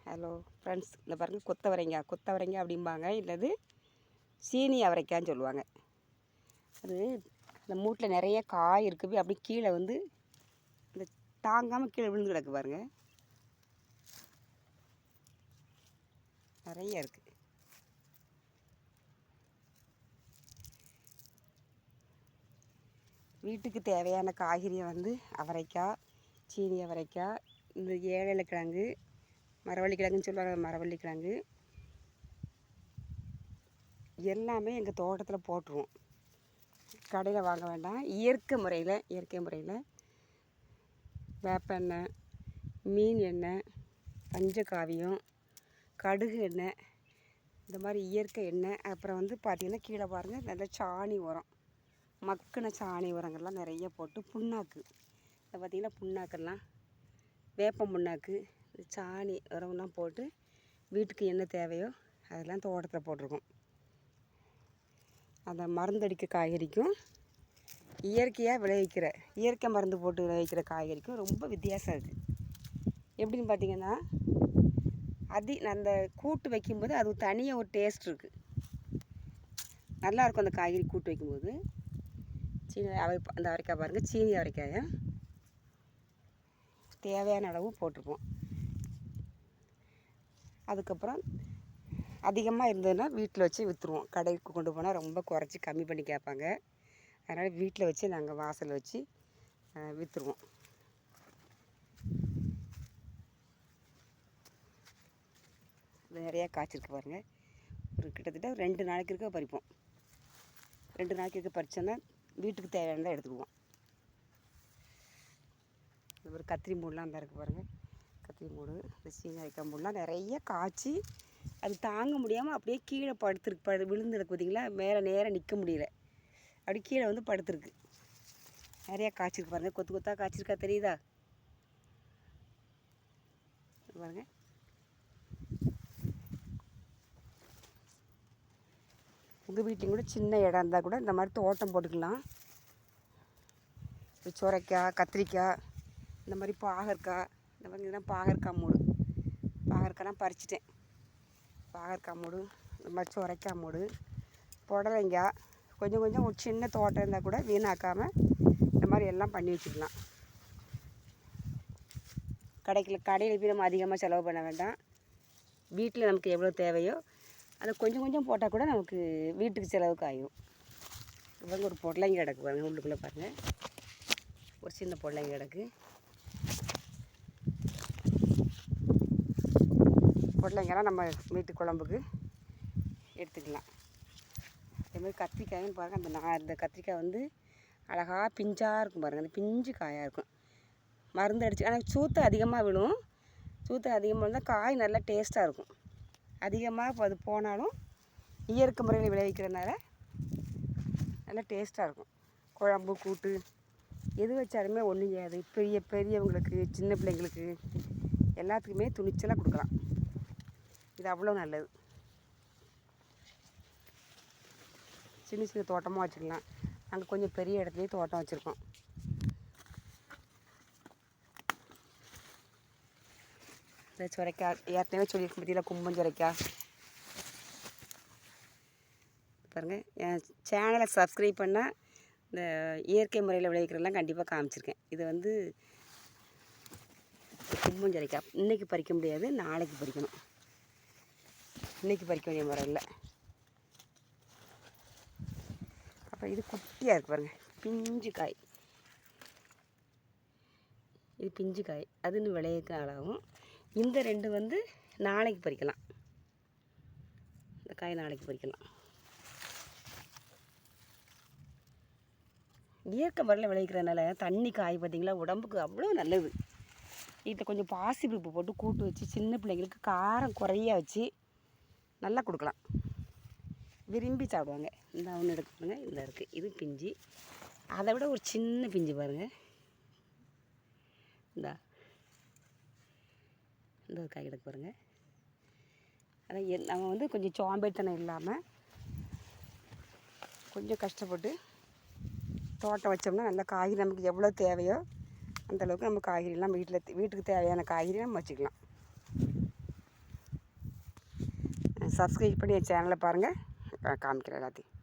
Hello friends, இந்த பாருங்கள் கொத்தவரைங்காய் அப்படிம்பாங்க, இல்லது சீனி அவரைக்கான்னு சொல்லுவாங்க. அது அந்த மூட்டில் நிறைய காய் இருக்குது, அப்படி கீழே வந்து இந்த தாங்காமல் கீழே விழுந்து கிடக்கு பாருங்கள், நிறைய இருக்குது. வீட்டுக்கு தேவையான காய்கறியை வந்து அவரைக்காய், சீனி அவரைக்காய், இந்த ஏழக்கிழங்கு, மரவள்ளிக்கிழங்குன்னு சொல்லுவாங்க, மரவள்ளிக்கிழங்கு எல்லாமே எங்கள் தோட்டத்தில் போட்டுருவோம். கடையில் வாங்க வேண்டாம். இயற்கை முறையில் வேப்பெண்ணெய், மீன் எண்ணெய், பஞ்சகாவியம், கடுகு எண்ணெய், இந்த மாதிரி இயற்கை எண்ணெய். அப்புறம் வந்து பார்த்திங்கன்னா கீழே பாருங்கள், நல்ல சாணி உரம், மக்கின சாணி உரங்கள்லாம் நிறைய போட்டு, புண்ணாக்கு, இதை பார்த்திங்கன்னா புண்ணாக்கெல்லாம் வேப்பம் புண்ணாக்கு, சாணி உரம்லாம் போட்டு வீட்டுக்கு என்ன தேவையோ அதெல்லாம் தோட்டத்தில் போட்டிருக்கோம். அந்த மருந்தடிக்க காய்கறிக்கும் இயற்கையாக விளைவிக்கிற இயற்கை மருந்து போட்டு விளைவிக்கிற காய்கறிக்கும் ரொம்ப வித்தியாசம் இருக்குது. எப்படின்னு பார்த்திங்கன்னா, அந்த கூட்டு வைக்கும்போது அது தனியாக ஒரு டேஸ்ட் இருக்குது, நல்லாயிருக்கும். அந்த காய்கறி கூட்டு வைக்கும்போது அந்த அவரைக்காய் பாருங்கள், சீனி அவரைக்காயை தேவையான அளவு போட்டிருப்போம். அதுக்கப்புறம் அதிகமாக இருந்ததுன்னா வீட்டில் வச்சு விற்றுருவோம். கடைக்கு கொண்டு போனால் ரொம்ப குறைச்சி கம்மி பண்ணி கேட்பாங்க. அதனால் வீட்டில் வச்சு நாங்கள் வாசலில் வச்சு விற்றுருவோம். இது நிறையா காய்ச்சிருக்கு பாருங்கள். ஒரு கிட்டத்தட்ட 2 நாளைக்கு இருக்க பறிப்போம். 2 நாளைக்கு இருக்க பறிச்சோன்னா வீட்டுக்கு தேவையானதை எடுத்துக்குவோம். ஒரு கத்திரி மூடெலாம் அந்த இருக்குது பாருங்கள், கத்திரி மூடு, இந்த சீனி அவரைக்காய் மூடெலாம் நிறைய காய்ச்சி அது தாங்க முடியாமல் அப்படியே கீழே விழுந்துருக்கு பார்த்திங்களா. மேலே நேராக நிற்க முடியல, அப்படி கீழே வந்து படுத்துருக்கு. நிறையா காய்ச்சிருக்கு பாருங்கள், கொத்து கொத்தாக காய்ச்சிருக்கா, தெரியுதா பாருங்கள். உங்கள் வீட்லேயும் கூட சின்ன இடம் இருந்தால் கூட இந்த மாதிரி தோட்டம் போட்டுக்கலாம். சுரைக்காய், கத்திரிக்காய், இந்த மாதிரி பாகற்காய், இந்த மாதிரி இதெல்லாம் பாகற்காய் மூடு, பாகற்காய்லாம் பறிச்சிட்டேன். பாகற்காய் மூடு, இந்த மாதிரி சுரைக்காய் மூடு, புடலங்காய், கொஞ்சம் ஒரு சின்ன தோட்டம் இருந்தால் கூட வீணாக்காமல் இந்த மாதிரி எல்லாம் பண்ணி வச்சுக்கலாம். கடையில் போய் நம்ம அதிகமாக செலவு பண்ண வேண்டாம். வீட்டில் நமக்கு எவ்வளோ தேவையோ அதை கொஞ்சம் போட்டால் கூட நமக்கு வீட்டுக்கு செலவுக்கு ஆகும். இவங்க ஒரு புடலங்காய் கிடக்கு பாருங்கள், உள்ளுக்குள்ளே பாருங்கள், ஒரு சின்ன புடலங்காய் கிடக்கு. புடலங்காய்லாம் நம்ம வீட்டு குழம்புக்கு எடுத்துக்கலாம். அதேமாதிரி கத்திரிக்காயும் பாருங்கள், அந்த கத்திரிக்காய் வந்து அழகாக பிஞ்சாக இருக்கும் பாருங்கள், அந்த பிஞ்சு காயாக இருக்கும். மருந்து அடிச்சு, ஆனால் சூத்தை அதிகமாக விழும். சூத்தை அதிகமாக இருந்தால் காய் நல்லா டேஸ்ட்டாக இருக்கும். அதிகமாக இப்போ அது போனாலும் இயற்கை முறையில் விளைவிக்கிறதுனால நல்லா டேஸ்ட்டாக இருக்கும். குழம்பு, கூட்டு எது வச்சாலுமே ஒன்றும் செய்யாது. பெரியவங்களுக்கு, சின்ன பிள்ளைங்களுக்கு எல்லாத்துக்குமே துணிச்சலாக கொடுக்கலாம். இது அவ்வளோ நல்லது. சின்ன தோட்டமாக வச்சுக்கலாம். நாங்கள் கொஞ்சம் பெரிய இடத்துலையே தோட்டம் வச்சுருக்கோம். இந்த சுரைக்காய் ஏற்கனவே சொல்லியிருக்க பற்றியில் கும்பஞ்சுரைக்காய் பாருங்கள். என் சேனலை சப்ஸ்கிரைப் பண்ணால் இந்த இயற்கை முறையில் விளைவிக்கிறதெல்லாம் கண்டிப்பாக காமிச்சிருக்கேன். இது வந்து கும்பஞ்சுரைக்காய் இன்றைக்கி பறிக்க முடியாது, நாளைக்கு பறிக்கணும். இன்றைக்கி பறிக்க வேண்டிய முறை இல்லை. அப்புறம் இது குட்டியாக இருக்குது பாருங்கள், பிஞ்சு காய். இது பிஞ்சு காய், அதுன்னு விளையக்க ஆளாகும். இந்த 2 வந்து நாளைக்கு பறிக்கலாம். இந்த காய் நாளைக்கு பறிக்கலாம். இயற்கை முறையில் விளைவிக்கிறதுனால தண்ணி காய் பார்த்திங்களா, உடம்புக்கு அவ்வளோ நல்லது. வீட்டில் கொஞ்சம் பாசிப்பருப்பு போட்டு கூட்டு வச்சு சின்ன பிள்ளைங்களுக்கு காரம் குறையா வச்சு நல்லா கொடுக்கலாம், விரும்பி சாப்பிடுவாங்க. இந்த ஒன்று எடுத்துக்கோங்க, இந்த இருக்குது, இது பிஞ்சு. அதை விட ஒரு சின்ன பிஞ்சு பாருங்கள், இந்த ஒரு காய் கிடக்கு பாருங்கள். அதான் நம்ம வந்து கொஞ்சம் சோம்பேறித்தனம் இல்லாமல் கொஞ்சம் கஷ்டப்பட்டு தோட்டம் வச்சோம்னா நல்ல காய்கறி நமக்கு எவ்வளோ தேவையோ அந்தளவுக்கு நம்ம காய்கறிலாம் வீட்டுக்கு தேவையான காய்கறி நம்ம வச்சுக்கலாம். சப்ஸ்கிரைப் பண்ணி என் சேனலை பாருங்கள், காமிக்கிறேன் எல்லாத்தையும்.